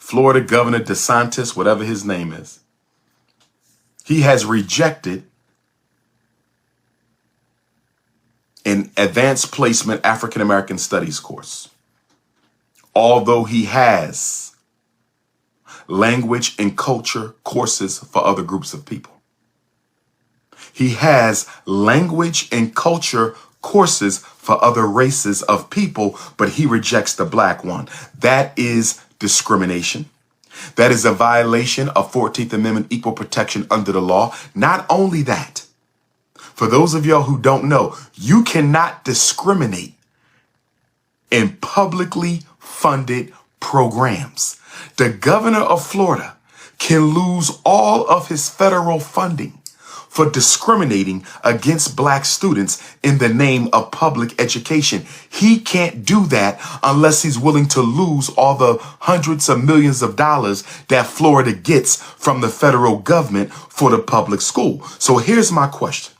Florida Governor DeSantis, whatever his name is, he has rejected an advanced placement African American studies course, although he has language and culture courses for other groups of people. He has language and culture courses for other races of people, but he rejects the black one. That is discrimination. That is a violation of 14th Amendment equal protection under the law. Not only that, for those of y'all who don't know, you cannot discriminate in publicly funded programs. The governor of Florida can lose all of his federal funding for discriminating against black students in the name of public education. He can't do that unless he's willing to lose all the hundreds of millions of dollars that Florida gets from the federal government for the public school. So here's my question.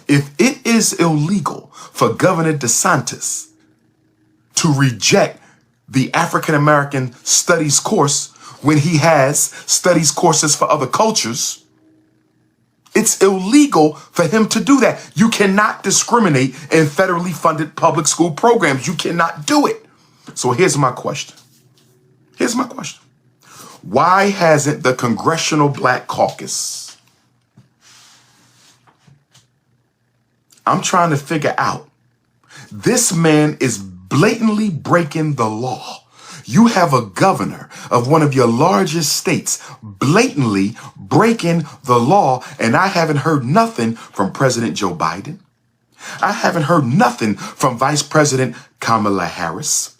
If it is illegal for Governor DeSantis to reject the African American studies course when he has studies courses for other cultures, it's illegal for him to do that. You cannot discriminate in federally funded public school programs. You cannot do it. So here's my question. Here's my question. Why hasn't the Congressional Black Caucus? I'm trying to figure out. This man is blatantly breaking the law. You have a governor of one of your largest states blatantly breaking the law, and I haven't heard nothing from President Joe Biden. I haven't heard nothing from Vice President Kamala Harris.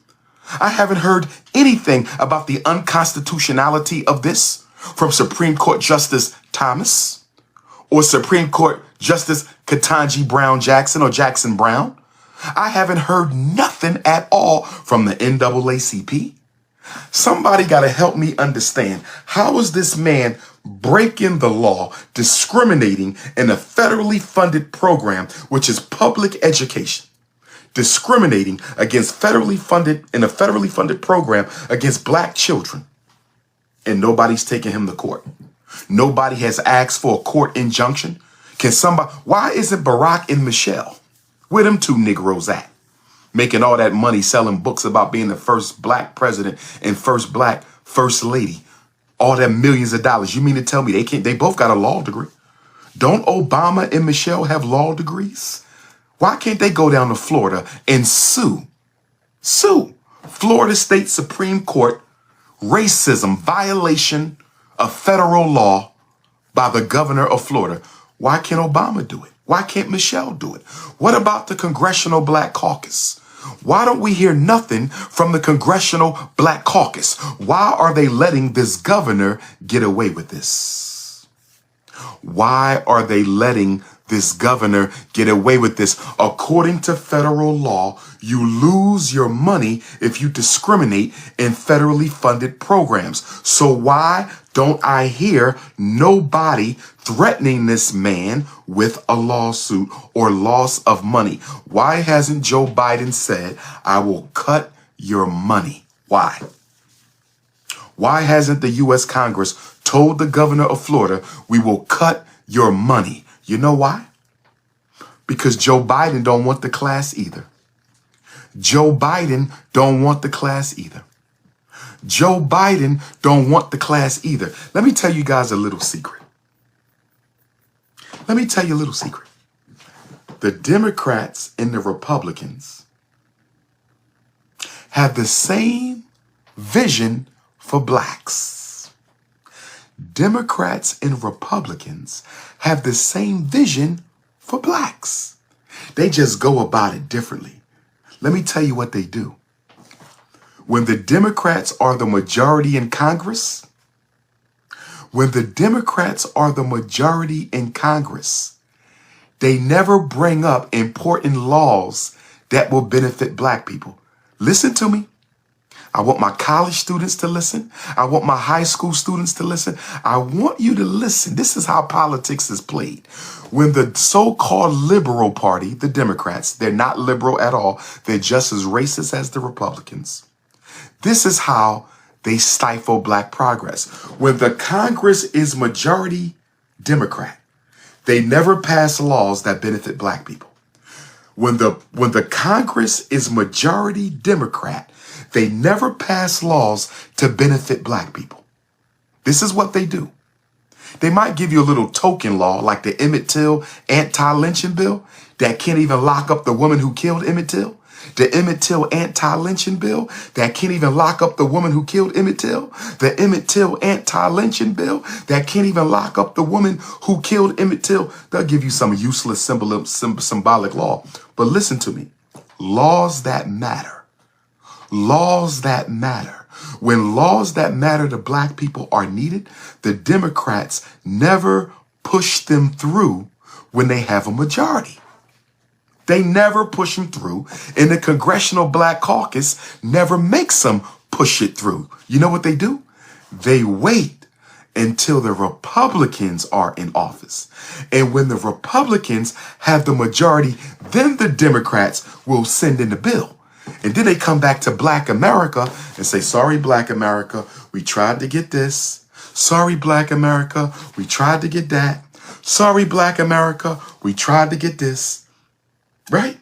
I haven't heard anything about the unconstitutionality of this from Supreme Court Justice Thomas or Supreme Court Justice Ketanji Brown Jackson or Jackson Brown. I haven't heard nothing at all from the NAACP. Somebody got to help me understand, how is this man breaking the law, discriminating in a federally funded program, which is public education, discriminating against in a federally funded program against black children, and nobody's taking him to court? Nobody has asked for a court injunction. Why isn't Barack and Michelle? Where them two Negroes at? Making all that money selling books about being the first black president and first black first lady. All that millions of dollars. You mean to tell me they both got a law degree? Don't Obama and Michelle have law degrees? Why can't they go down to Florida and sue Florida State Supreme Court racism violation of federal law by the governor of Florida? Why can't Obama do it? Why can't Michelle do it? What about the Congressional Black Caucus? Why don't we hear nothing from the Congressional Black Caucus? Why are they letting this governor get away with this? Why are they letting this governor get away with this? According to federal law, you lose your money if you discriminate in federally funded programs. So why don't I hear nobody threatening this man with a lawsuit or loss of money? Why hasn't Joe Biden said, I will cut your money? Why? Why hasn't the U.S. Congress told the governor of Florida, we will cut your money? You know why? Because Joe Biden don't want the class either. Joe Biden don't want the class either. Joe Biden don't want the class either. Let me tell you guys a little secret. Let me tell you a little secret. The Democrats and the Republicans have the same vision for blacks. Democrats and Republicans have the same vision for blacks. They just go about it differently. Let me tell you what they do. When the Democrats are the majority in Congress, they never bring up important laws that will benefit black people. Listen to me. I want my college students to listen. I want my high school students to listen. I want you to listen. This is how politics is played. When the so-called liberal party, the Democrats, they're not liberal at all. They're just as racist as the Republicans. This is how they stifle black progress. When the Congress is majority Democrat, they never pass laws that benefit black people. When the Congress is majority Democrat, they never pass laws to benefit black people. This is what they do. They might give you a little token law like the Emmett Till anti-lynching bill that can't even lock up the woman who killed Emmett Till. The Emmett Till anti-lynching bill that can't even lock up the woman who killed Emmett Till. The Emmett Till anti-lynching bill that can't even lock up the woman who killed Emmett Till. They'll give you some useless symbolic law. But listen to me. Laws that matter. Laws that matter. When laws that matter to black people are needed, the Democrats never push them through when they have a majority. They never push them through, and the Congressional Black Caucus never makes them push it through. You know what they do? They wait until the Republicans are in office. And when the Republicans have the majority, then the Democrats will send in the bill. And then they come back to Black America and say, sorry, Black America, we tried to get this. Sorry, Black America, we tried to get that. Sorry, Black America, we tried to get this. Right?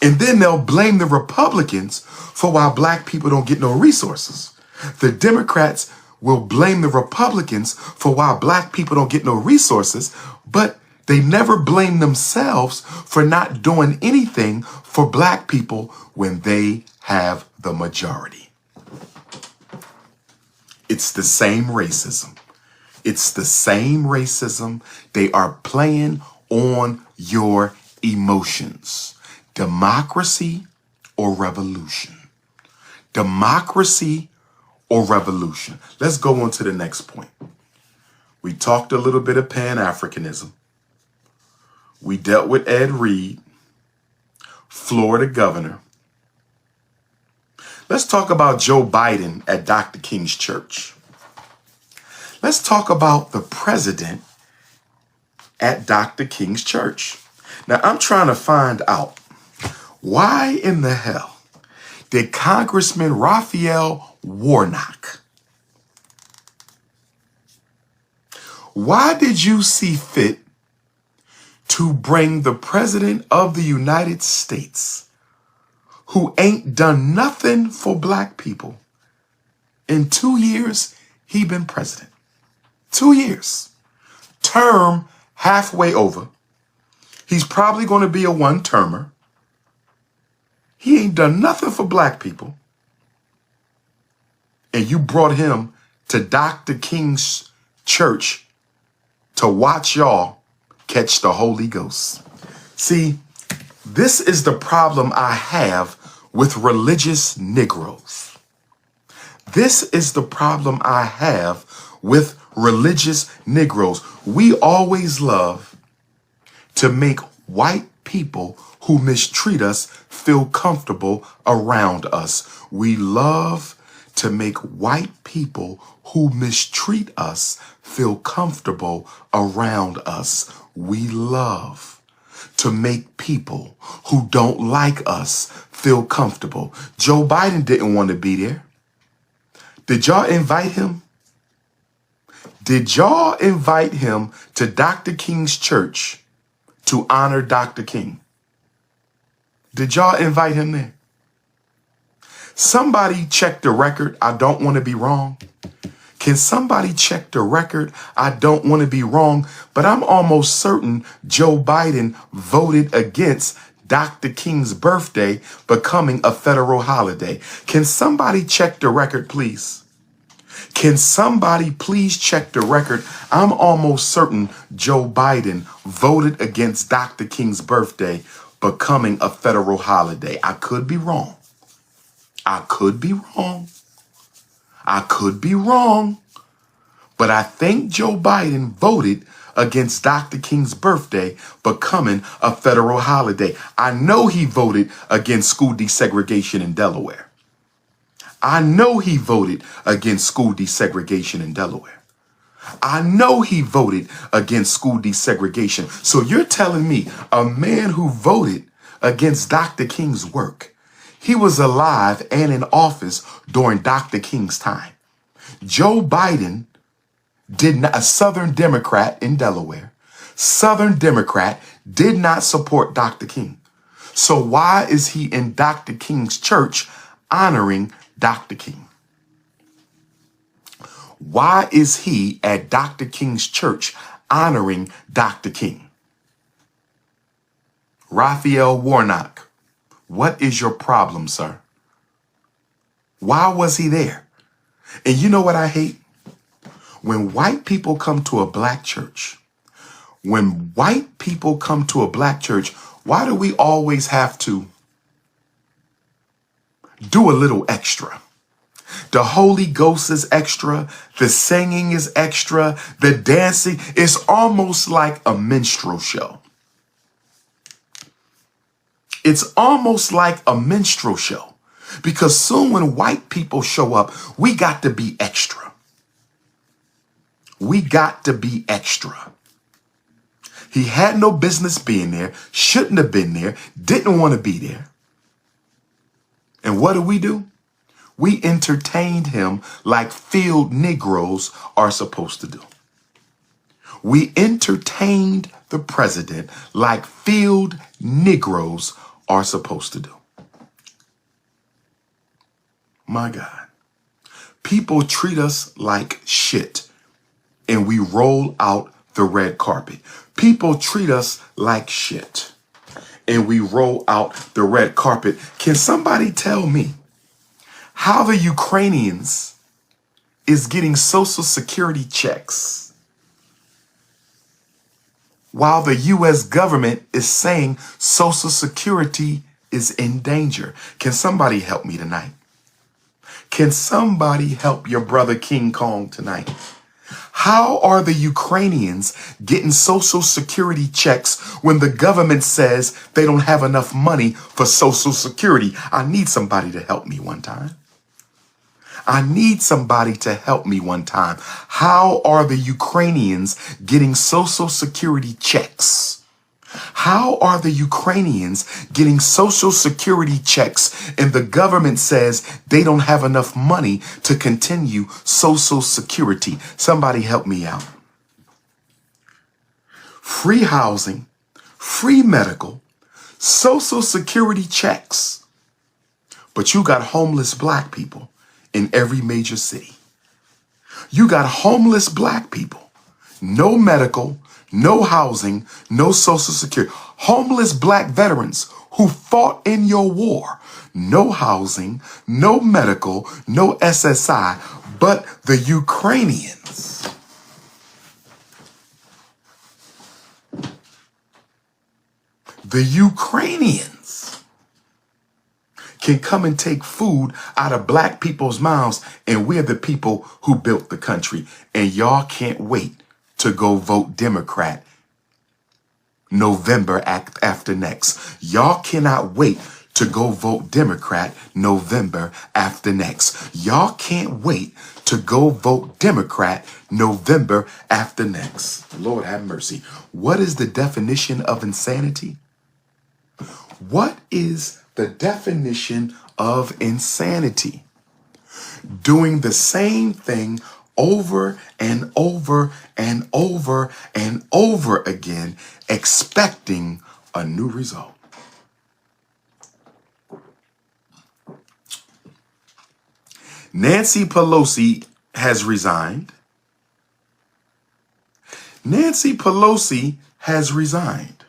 And then they'll blame the Republicans for why black people don't get no resources. The Democrats will blame the Republicans for why black people don't get no resources, but they never blame themselves for not doing anything for black people when they have the majority. It's the same racism. It's the same racism. They are playing on your emotions. Democracy or revolution. Democracy or revolution. Let's go on to the next point. We talked a little bit of Pan-Africanism. We dealt with Ed Reed, Florida governor. Let's talk about Joe Biden at Dr. King's church. Let's talk about the president at Dr. King's church. Now, I'm trying to find out why in the hell did Congressman Raphael Warnock, why did you see fit to bring the president of the United States, who ain't done nothing for black people? In 2 years, he been president. 2 years. Term halfway over. He's probably going to be a one-termer. He ain't done nothing for black people. And you brought him to Dr. King's church to watch y'all catch the Holy Ghost. See, this is the problem I have with religious Negroes. This is the problem I have with religious Negroes. We always love to make white people who mistreat us feel comfortable around us. We love to make white people who mistreat us feel comfortable around us. We love to make people who don't like us feel comfortable. Joe Biden didn't want to be there. Did y'all invite him? Did y'all invite him to Dr. King's church to honor Dr. King? Did y'all invite him there? Somebody check the record. I don't want to be wrong. Can somebody check the record? I don't want to be wrong, but I'm almost certain Joe Biden voted against Dr. King's birthday becoming a federal holiday. Can somebody check the record, please? Can somebody please check the record? I'm almost certain Joe Biden voted against Dr. King's birthday becoming a federal holiday. I could be wrong. I could be wrong. I could be wrong. But I think Joe Biden voted against Dr. King's birthday becoming a federal holiday. I know he voted against school desegregation in Delaware. I know he voted against school desegregation in Delaware. I know he voted against school desegregation. So you're telling me a man who voted against Dr. King's work He was alive and in office during Dr. King's time. Joe Biden did not, a Southern Democrat in Delaware, Southern Democrat, did not support Dr. King. So why is he in Dr. King's church honoring Dr. King? Why is he at Dr. King's church honoring Dr. King? Raphael Warnock, what is your problem, sir? Why was he there? And you know what I hate? When white people come to a black church, when white people come to a black church, why do we always have to do a little extra? The Holy Ghost is extra. The singing is extra. The dancing is almost like a minstrel show. It's almost like a minstrel show, because soon when white people show up, we got to be extra. We got to be extra. He had no business being there, shouldn't have been there, didn't want to be there. And what do? We entertained him like field Negroes are supposed to do. We entertained the president like field Negroes are supposed to do. My God. People treat us like shit, and we roll out the red carpet. People treat us like shit, and we roll out the red carpet. Can somebody tell me how the Ukrainians is getting Social Security checks while the U.S. government is saying Social Security is in danger? Can somebody help me tonight? Can somebody help your brother King Kong tonight? How are the Ukrainians getting Social Security checks when the government says they don't have enough money for Social Security? I need somebody to help me one time. I need somebody to help me one time. How are the Ukrainians getting Social Security checks? How are the Ukrainians getting Social Security checks and the government says they don't have enough money to continue Social Security? Somebody help me out. Free housing, free medical, Social Security checks. But you got homeless black people in every major city. You got homeless black people, no medical, no housing, no Social Security. Homeless black veterans who fought in your war. No housing, no medical, no SSI, but the Ukrainians. The Ukrainians can come and take food out of black people's mouths, and we're the people who built the country. And y'all can't wait to go vote Democrat November after next. Y'all cannot wait to go vote Democrat November after next. Y'all can't wait to go vote Democrat November after next. Lord have mercy. What is the definition of insanity? What is the definition of insanity? Doing the same thing over and over and over and over again, expecting a new result. Nancy Pelosi has resigned. Nancy Pelosi has resigned.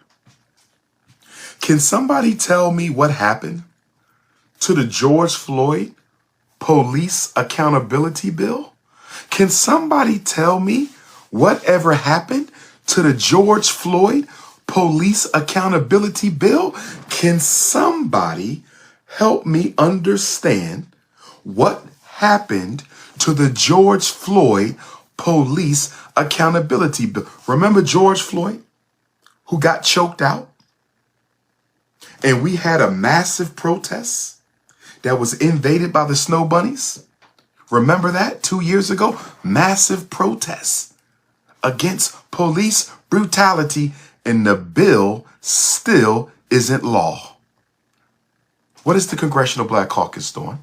Can somebody tell me what happened to the George Floyd Police Accountability Bill? Can somebody tell me whatever happened to the George Floyd Police Accountability Bill? Can somebody help me understand what happened to the George Floyd Police Accountability Bill? Remember George Floyd, who got choked out? And we had a massive protest that was invaded by the snow bunnies. Remember that 2 years ago? Massive protests against police brutality, and the bill still isn't law. What is the Congressional Black Caucus doing?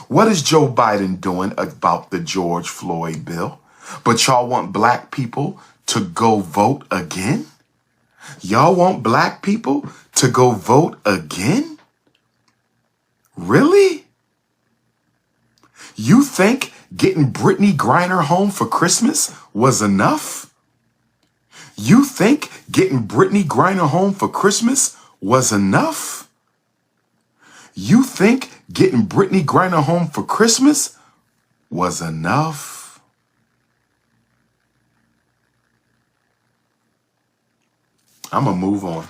What is Joe Biden doing about the George Floyd bill? But y'all want black people to go vote again? Y'all want black people to go vote again? Really? You think getting Brittany Griner home for Christmas was enough? You think getting Brittany Griner home for Christmas was enough? You think getting Brittany Griner home for Christmas was enough? I'm gonna move on.